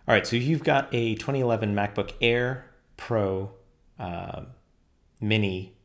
All right, so you've got a 2011 MacBook Air, Pro, Mini,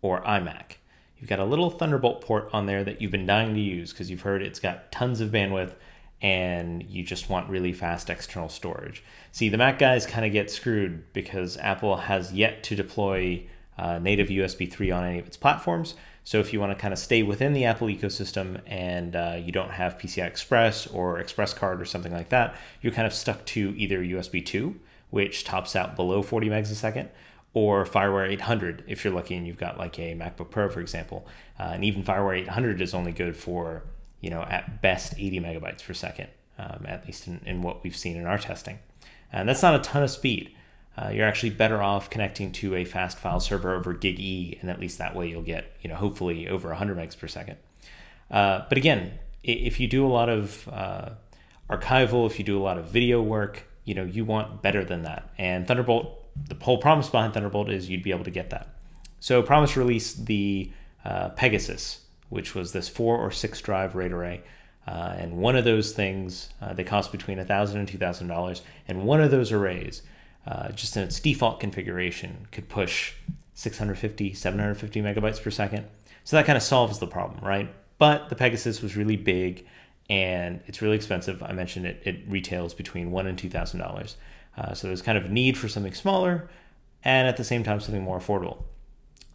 or iMac. You've got a little Thunderbolt port on there that you've been dying to use because you've heard it's got tons of bandwidth and you just want really fast external storage. See, the Mac guys kind of get screwed because Apple has yet to deploy native USB 3 on any of its platforms. So if you want to kind of stay within the Apple ecosystem and you don't have PCI Express or Express Card or something like that, you're kind of stuck to either USB 2, which tops out below 40 megs a second, or FireWire 800 if you're lucky and you've got like a MacBook Pro, for example. And even FireWire 800 is only good for, at best 80 megabytes per second, at least in what we've seen in our testing. And that's not a ton of speed. You're actually better off connecting to a fast file server over Gig E, and at least that way you'll get, hopefully over 100 megs per second. But again, if you do a lot of archival, if you do a lot of video work, you want better than that. And Thunderbolt, the whole promise behind Thunderbolt is you'd be able to get that. So Promise released the Pegasus, which was this 4 or 6 drive RAID array. And one of those things, they cost between $1,000 and $2,000. And one of those arrays, just in its default configuration, could push 650, 750 megabytes per second. So that kind of solves the problem, right? But the Pegasus was really big and it's really expensive. I mentioned it retails between $1,000 and $2,000. So there's kind of a need for something smaller and at the same time something more affordable.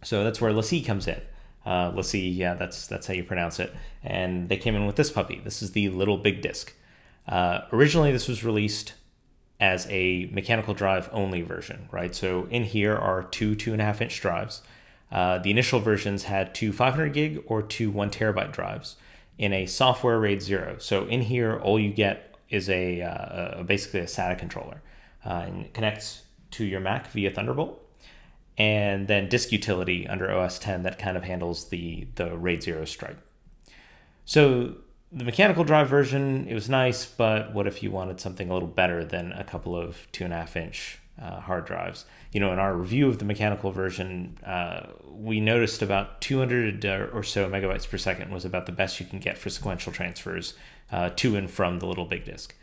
So that's where LaCie comes in. LaCie, yeah, that's how you pronounce it. And they came in with this puppy. This is the little big disk. Originally, this was released as a mechanical drive only version, right? So in here are two 2.5-inch drives. The initial versions had two 500 gig or two 1 terabyte drives in a software RAID 0. So in here, all you get is basically a SATA controller. And it connects to your Mac via Thunderbolt. And then disk utility under OS 10 that kind of handles the RAID 0 stripe. So the mechanical drive version, it was nice, but what if you wanted something a little better than a couple of 2.5-inch hard drives? In our review of the mechanical version, we noticed about 200 or so megabytes per second was about the best you can get for sequential transfers to and from the little big disk.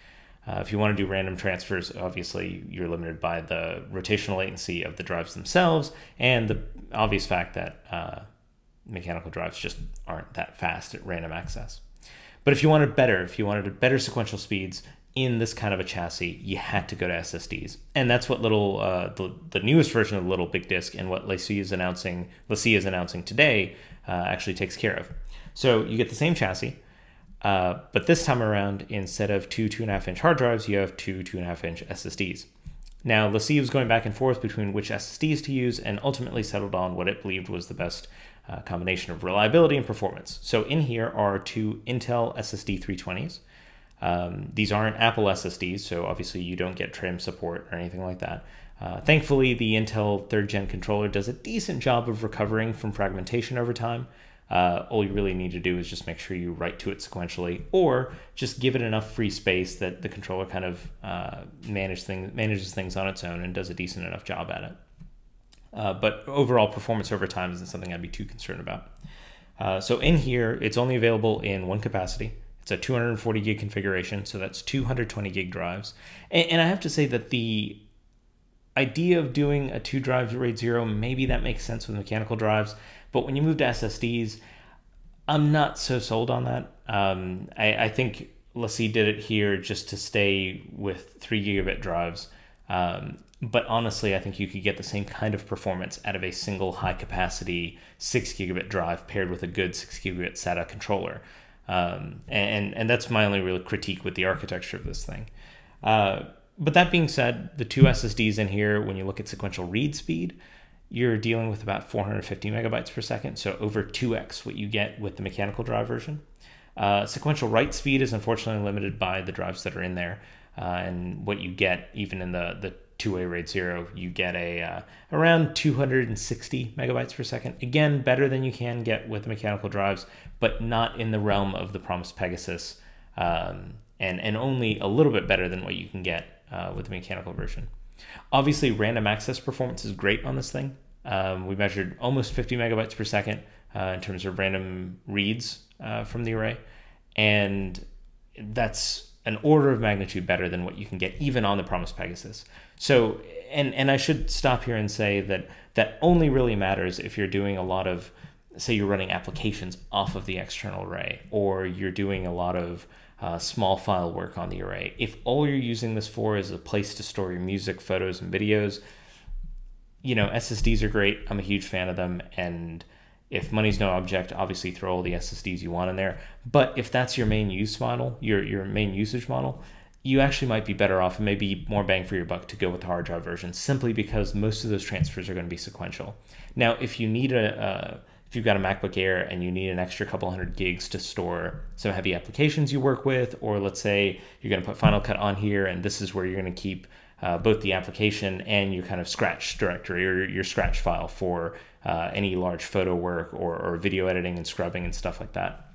If you want to do random transfers, obviously you're limited by the rotational latency of the drives themselves and the obvious fact that mechanical drives just aren't that fast at random access. But if you wanted better sequential speeds in this kind of a chassis, you had to go to SSDs. And that's what the newest version of the little big disk and what LaCie is announcing today actually takes care of. So you get the same chassis. But this time around, instead of two 2.5-inch hard drives, you have two 2.5-inch SSDs. Now, LaCie was going back and forth between which SSDs to use and ultimately settled on what it believed was the best combination of reliability and performance. So in here are two Intel SSD 320s. These aren't Apple SSDs, so obviously you don't get trim support or anything like that. Thankfully, the Intel 3rd Gen controller does a decent job of recovering from fragmentation over time. All you really need to do is just make sure you write to it sequentially, or just give it enough free space that the controller kind of manages things on its own and does a decent enough job at it. But overall performance over time isn't something I'd be too concerned about. So in here, it's only available in one capacity. It's a 240 gig configuration, so that's 220 gig drives. And I have to say that the idea of doing a 2 drive RAID 0, maybe that makes sense with mechanical drives, but when you move to SSDs, I'm not so sold on that. I think LaCie did it here just to stay with 3 gigabit drives. But honestly, I think you could get the same kind of performance out of a single high capacity 6 gigabit drive paired with a good 6 gigabit SATA controller. And that's my only real critique with the architecture of this thing. But that being said, the two SSDs in here, when you look at sequential read speed, you're dealing with about 450 megabytes per second, so over 2x what you get with the mechanical drive version. Sequential write speed is unfortunately limited by the drives that are in there, and what you get even in the two-way RAID 0, you get around 260 megabytes per second. Again, better than you can get with the mechanical drives, but not in the realm of the promised Pegasus, and only a little bit better than what you can get with the mechanical version. Obviously, random access performance is great on this thing. We measured almost 50 megabytes per second in terms of random reads from the array. And that's an order of magnitude better than what you can get even on the Promise Pegasus. So, and I should stop here and say that that only really matters if you're doing a lot of, say you're running applications off of the external array, or you're doing a lot of small file work on the array. If all you're using this for is a place to store your music, photos, and videos, you know, SSDs are great. I'm a huge fan of them. And if money's no object, obviously throw all the SSDs you want in there. But if that's your main use model, your main usage model, you actually might be better off and maybe more bang for your buck to go with the hard drive version, simply because most of those transfers are going to be sequential. Now, if you need if you've got a MacBook Air and you need an extra couple hundred gigs to store some heavy applications you work with, or let's say you're going to put Final Cut on here and this is where you're going to keep both the application and your kind of Scratch directory or your Scratch file for any large photo work or video editing and scrubbing and stuff like that.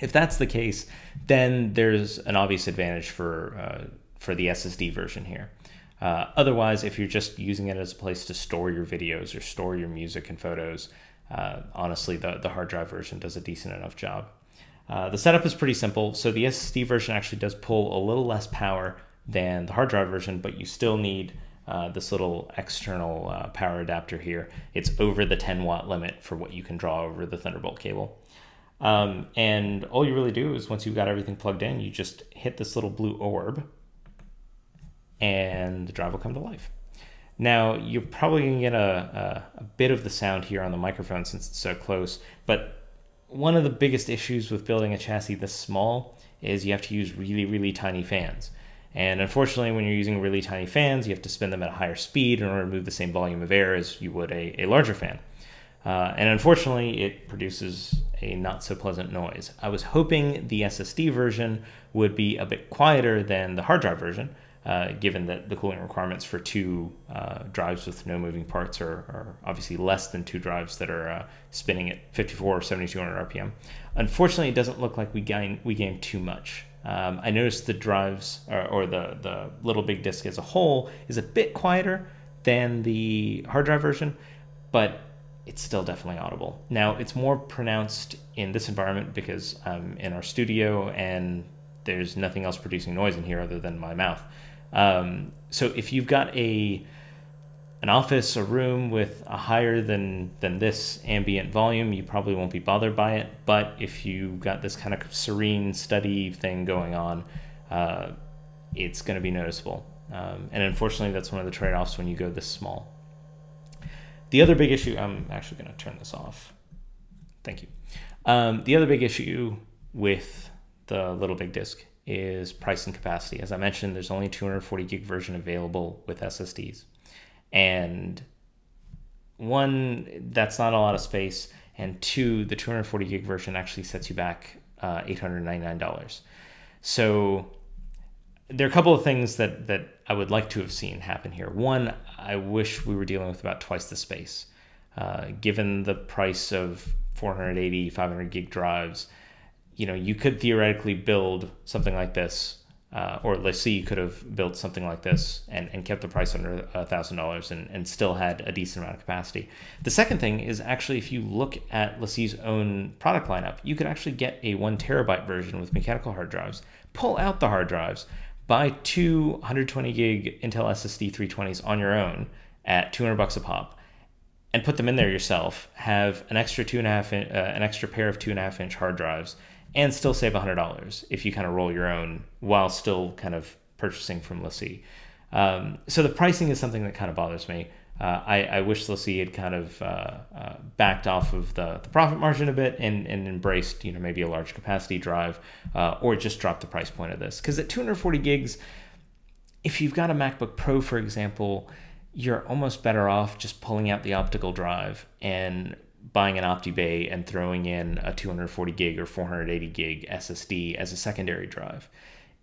If that's the case, then there's an obvious advantage for the SSD version here. Otherwise, if you're just using it as a place to store your videos or store your music and photos, honestly, the hard drive version does a decent enough job. The setup is pretty simple. So the SSD version actually does pull a little less power than the hard drive version, but you still need this little external power adapter here. It's over the 10-watt limit for what you can draw over the Thunderbolt cable. And all you really do is once you've got everything plugged in, you just hit this little blue orb and the drive will come to life. Now, you're probably going to get a bit of the sound here on the microphone since it's so close, but one of the biggest issues with building a chassis this small is you have to use really, really tiny fans. And unfortunately, when you're using really tiny fans, you have to spin them at a higher speed in order to move the same volume of air as you would a larger fan. And unfortunately, it produces a not so pleasant noise. I was hoping the SSD version would be a bit quieter than the hard drive version, given that the cooling requirements for two drives with no moving parts are obviously less than two drives that are spinning at 54 or 7200 RPM. Unfortunately, it doesn't look like we gain too much. I noticed the drives or the little big disk as a whole is a bit quieter than the hard drive version, but it's still definitely audible. Now, it's more pronounced in this environment because I'm in our studio and there's nothing else producing noise in here other than my mouth. So if you've got an office, a room with a higher than this ambient volume, you probably won't be bothered by it. But if you've got this kind of serene, steady thing going on, it's going to be noticeable. And unfortunately, that's one of the trade-offs when you go this small. The other big issue, I'm actually going to turn this off. Thank you. The other big issue with the little big disk is price and capacity. As I mentioned, there's only a 240 gig version available with SSDs. And one, that's not a lot of space. And two, the 240 gig version actually sets you back $899. So there are a couple of things that I would like to have seen happen here. One, I wish we were dealing with about twice the space. Given the price of 480, 500 gig drives, you know, you could theoretically build something like this, or LaCie could have built something like this and kept the price under $1,000 and still had a decent amount of capacity. The second thing is actually, if you look at LaCie's own product lineup, you could actually get a 1 terabyte version with mechanical hard drives, pull out the hard drives, buy two 120 gig Intel SSD 320s on your own at $200 a pop, and put them in there yourself. Have an extra an extra pair of 2.5 inch hard drives, and still save $100 if you kind of roll your own while still kind of purchasing from LaCie. So the pricing is something that kind of bothers me. I wish LaCie had kind of backed off of the profit margin a bit and embraced, you know, maybe a large capacity drive, or just dropped the price point of this. Because at 240 gigs, if you've got a MacBook Pro, for example, you're almost better off just pulling out the optical drive and buying an OptiBay and throwing in a 240 gig or 480 gig SSD as a secondary drive.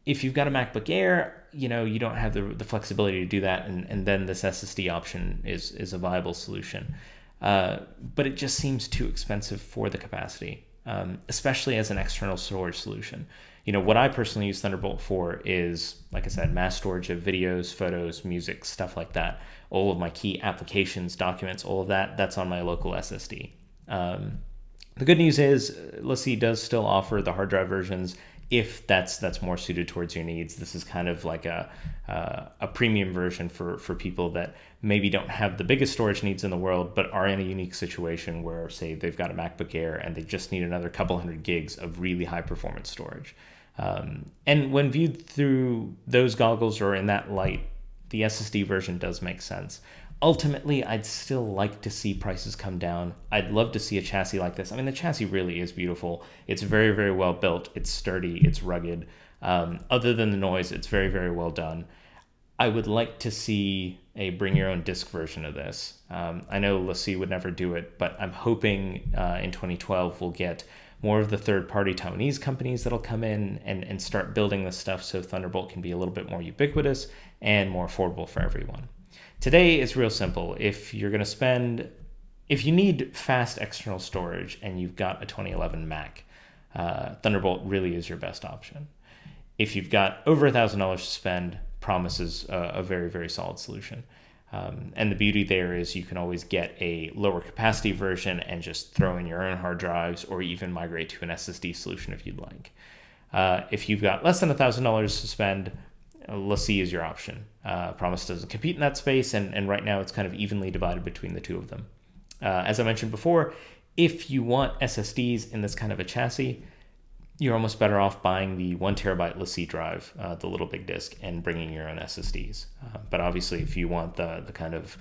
If you've got a MacBook Air, you know, you don't have the flexibility to do that, and then this SSD option is a viable solution. But it just seems too expensive for the capacity, especially as an external storage solution. You know, what I personally use Thunderbolt for is, like I said, mass storage of videos, photos, music, stuff like that. All of my key applications, documents, all of that, that's on my local SSD. The good news is LaCie does still offer the hard drive versions if that's more suited towards your needs. This is kind of like a premium version for people that maybe don't have the biggest storage needs in the world, but are in a unique situation where, say, they've got a MacBook Air and they just need another couple hundred gigs of really high performance storage. And when viewed through those goggles or in that light, the SSD version does make sense. Ultimately, I'd still like to see prices come down. I'd love to see a chassis like this. I mean, the chassis really is beautiful. It's very, very well built. It's sturdy. It's rugged. Other than the noise, it's very, very well done. I would like to see a bring your own disk version of this. I know LaCie would never do it, but I'm hoping in 2012 we'll get more of the third-party Taiwanese companies that'll come in and start building this stuff so Thunderbolt can be a little bit more ubiquitous and more affordable for everyone. Today, it's real simple. If you need fast external storage and you've got a 2011 Mac, Thunderbolt really is your best option. If you've got over $1,000 to spend, promises a very, very solid solution. And the beauty there is you can always get a lower capacity version and just throw in your own hard drives, or even migrate to an SSD solution if you'd like. If you've got less than $1,000 to spend, LaCie is your option. Promise doesn't compete in that space, and right now it's kind of evenly divided between the two of them. As I mentioned before, if you want SSDs in this kind of a chassis, you're almost better off buying the 1 terabyte LaCie drive, the little big disk, and bringing your own SSDs. But obviously, if you want the kind of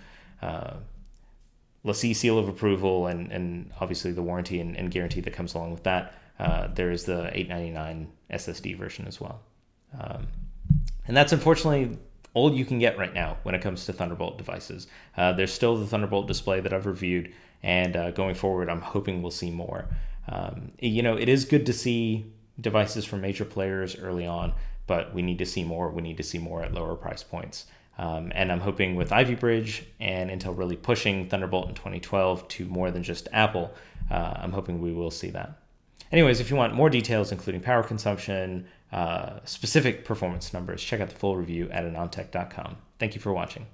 LaCie seal of approval and obviously the warranty and guarantee that comes along with that, there is the $899 SSD version as well. And that's unfortunately all you can get right now when it comes to Thunderbolt devices. There's still the Thunderbolt display that I've reviewed, and going forward, I'm hoping we'll see more. It is good to see devices from major players early on, but we need to see more. We need to see more at lower price points. And I'm hoping with Ivy Bridge and Intel really pushing Thunderbolt in 2012 to more than just Apple, I'm hoping we will see that. Anyways, if you want more details, including power consumption, specific performance numbers, check out the full review at anontech.com. Thank you for watching.